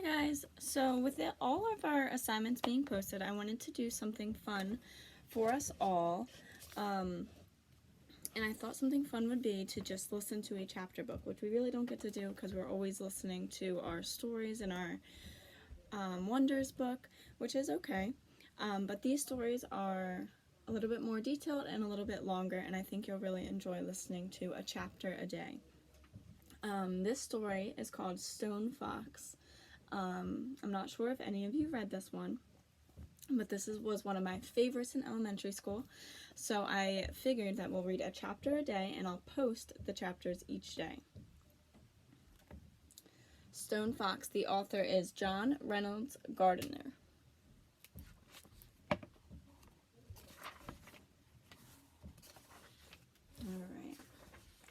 guys, so with all of our assignments being posted, I wanted to do something fun for us all, and I thought something fun would be to just listen to a chapter book, which we really don't get to do because we're always listening to our stories in our Wonders book, which is okay, but these stories are a little bit more detailed and a little bit longer, and I think you'll really enjoy listening to a chapter a day. This story is called Stone Fox. I'm not sure if any of you read this one, but this was one of my favorites in elementary school, so I figured that we'll read a chapter a day and I'll post the chapters each day. Stone Fox, the author is John Reynolds Gardner. Alright,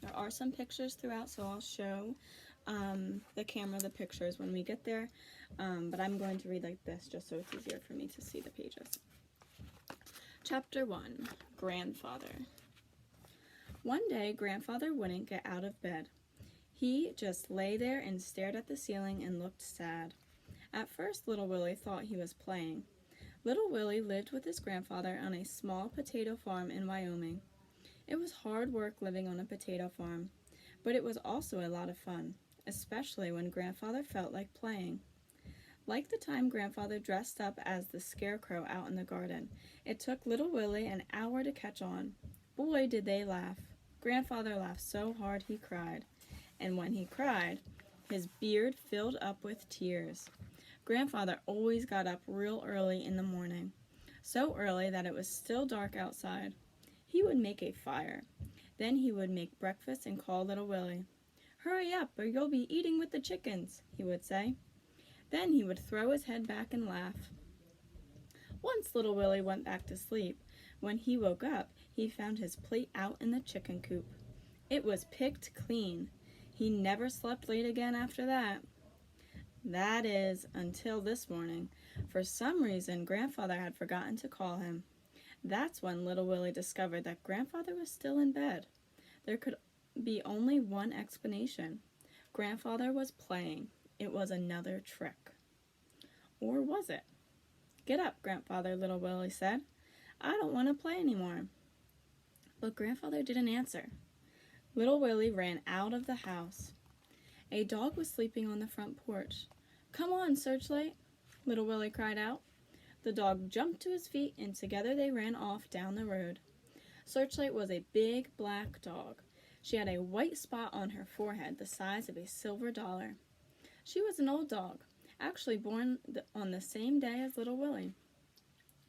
there are some pictures throughout, so I'll show the camera the pictures when we get there, but I'm going to read like this just so it's easier for me to see the pages. Chapter 1, Grandfather. One day, Grandfather wouldn't get out of bed. He just lay there and stared at the ceiling and looked sad. At first, Little Willie thought he was playing. Little Willie lived with his grandfather on a small potato farm in Wyoming. It was hard work living on a potato farm, but it was also a lot of fun, especially when Grandfather felt like playing. Like the time Grandfather dressed up as the Scarecrow out in the garden, it took Little Willie an hour to catch on. Boy, did they laugh. Grandfather laughed so hard he cried, and when he cried, his beard filled up with tears. Grandfather always got up real early in the morning, so early that it was still dark outside. He would make a fire. Then he would make breakfast and call Little Willie. "Hurry up, or you'll be eating with the chickens," he would say. Then he would throw his head back and laugh. Once Little Willie went back to sleep. When he woke up, he found his plate out in the chicken coop. It was picked clean. He never slept late again after that. That is, until this morning. For some reason, Grandfather had forgotten to call him. That's when Little Willie discovered that Grandfather was still in bed. There could be only one explanation. Grandfather was playing. It was another trick. Or was it? "Get up, Grandfather," Little Willie said. "I don't want to play anymore." But Grandfather didn't answer. Little Willie ran out of the house. A dog was sleeping on the front porch. "Come on, Searchlight," Little Willie cried out. The dog jumped to his feet, and together they ran off down the road. Searchlight was a big black dog. She had a white spot on her forehead the size of a silver dollar. She was an old dog, actually born on the same day as Little Willie,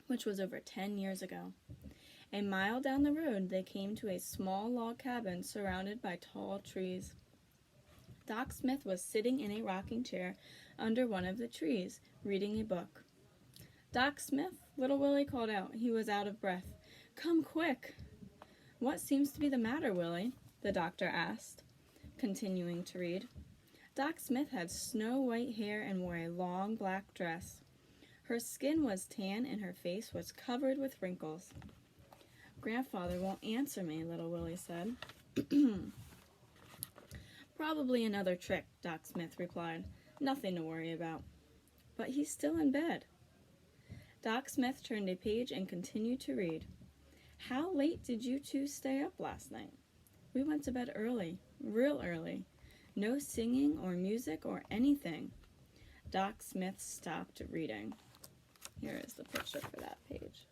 which was over 10 years ago. A mile down the road, they came to a small log cabin surrounded by tall trees. Doc Smith was sitting in a rocking chair under one of the trees, reading a book. "Doc Smith," Little Willie called out. He was out of breath. "Come quick." "What seems to be the matter, Willie?" the doctor asked, continuing to read. Doc Smith had snow-white hair and wore a long black dress. Her skin was tan and her face was covered with wrinkles. "Grandfather won't answer me," Little Willie said. "Probably another trick," Doc Smith replied. "Nothing to worry about." "But he's still in bed." Doc Smith turned a page and continued to read. "How late did you two stay up last night?" "We went to bed early, real early. No singing or music or anything." Doc Smith stopped reading. Here is the picture for that page.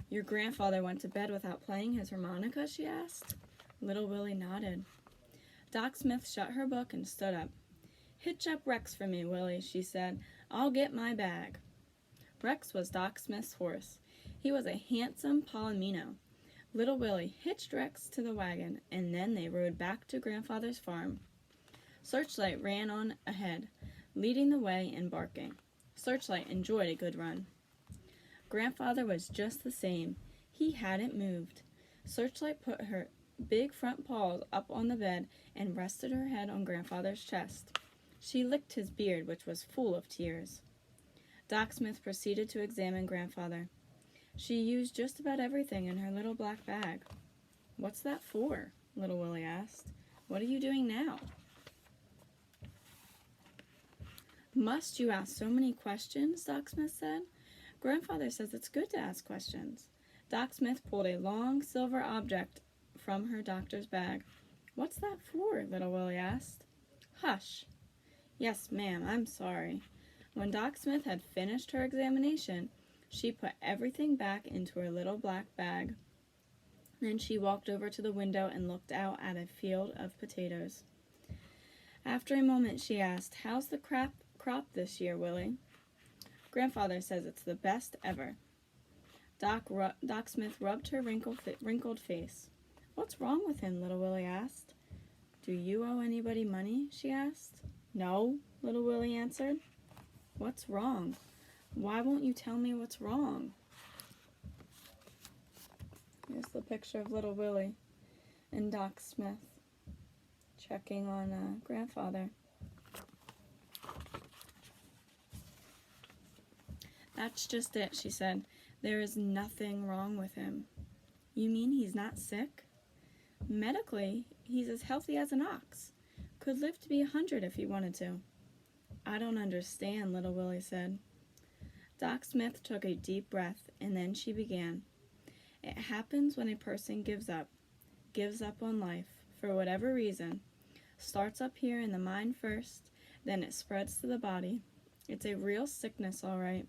"Your grandfather went to bed without playing his harmonica?" she asked. Little Willie nodded. Doc Smith shut her book and stood up. "Hitch up Rex for me, Willie," she said. "I'll get my bag." Rex was Doc Smith's horse. He was a handsome Palomino. Little Willie hitched Rex to the wagon, and then they rode back to Grandfather's farm. Searchlight ran on ahead, leading the way and barking. Searchlight enjoyed a good run. Grandfather was just the same. He hadn't moved. Searchlight put her big front paws up on the bed and rested her head on Grandfather's chest. She licked his beard, which was full of tears. Doc Smith proceeded to examine Grandfather. She used just about everything in her little black bag. "What's that for?" Little Willie asked. What are you doing now? Must you ask so many questions? Doc Smith said. Grandfather says it's good to ask questions. Doc Smith pulled a long silver object from her doctor's bag. What's that for? Little Willie asked. Hush. Yes, ma'am, I'm sorry. When Doc Smith had finished her examination, she put everything back into her little black bag. Then she walked over to the window and looked out at a field of potatoes. After a moment, she asked, How's the crop this year, Willie? Grandfather says it's the best ever. Doc Smith rubbed her wrinkled face. What's wrong with him? Little Willie asked. Do you owe anybody money? She asked. No, Little Willie answered. What's wrong? Why won't you tell me what's wrong? Here's the picture of Little Willie and Doc Smith checking on Grandfather. That's just it, she said. There is nothing wrong with him. You mean he's not sick? Medically, he's as healthy as an ox. Could live to be 100 if he wanted to. I don't understand, Little Willie said. Doc Smith took a deep breath, and then she began. It happens when a person gives up on life, for whatever reason. Starts up here in the mind first, then it spreads to the body. It's a real sickness, all right.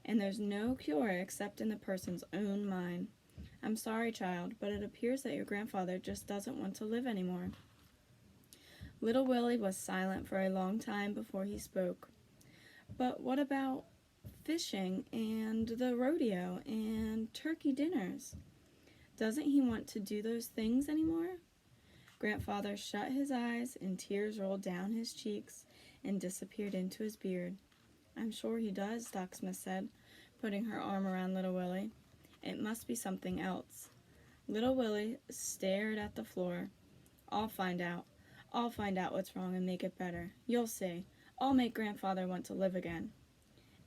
And there's no cure except in the person's own mind. I'm sorry, child, but it appears that your grandfather just doesn't want to live anymore. Little Willie was silent for a long time before he spoke. But what about fishing and the rodeo and turkey dinners? Doesn't he want to do those things anymore? Grandfather shut his eyes and tears rolled down his cheeks and disappeared into his beard. I'm sure he does, Doc Smith said, putting her arm around Little Willie. It must be something else. Little Willie stared at the floor. I'll find out. I'll find out what's wrong and make it better. You'll see. I'll make Grandfather want to live again.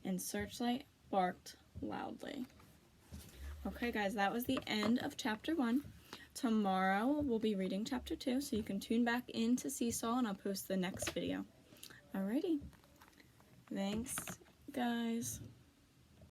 And Searchlight barked loudly. Okay, guys, that was the end of Chapter 1. Tomorrow we'll be reading Chapter 2, so you can tune back into Seesaw and I'll post the next video. Alrighty. Thanks, guys.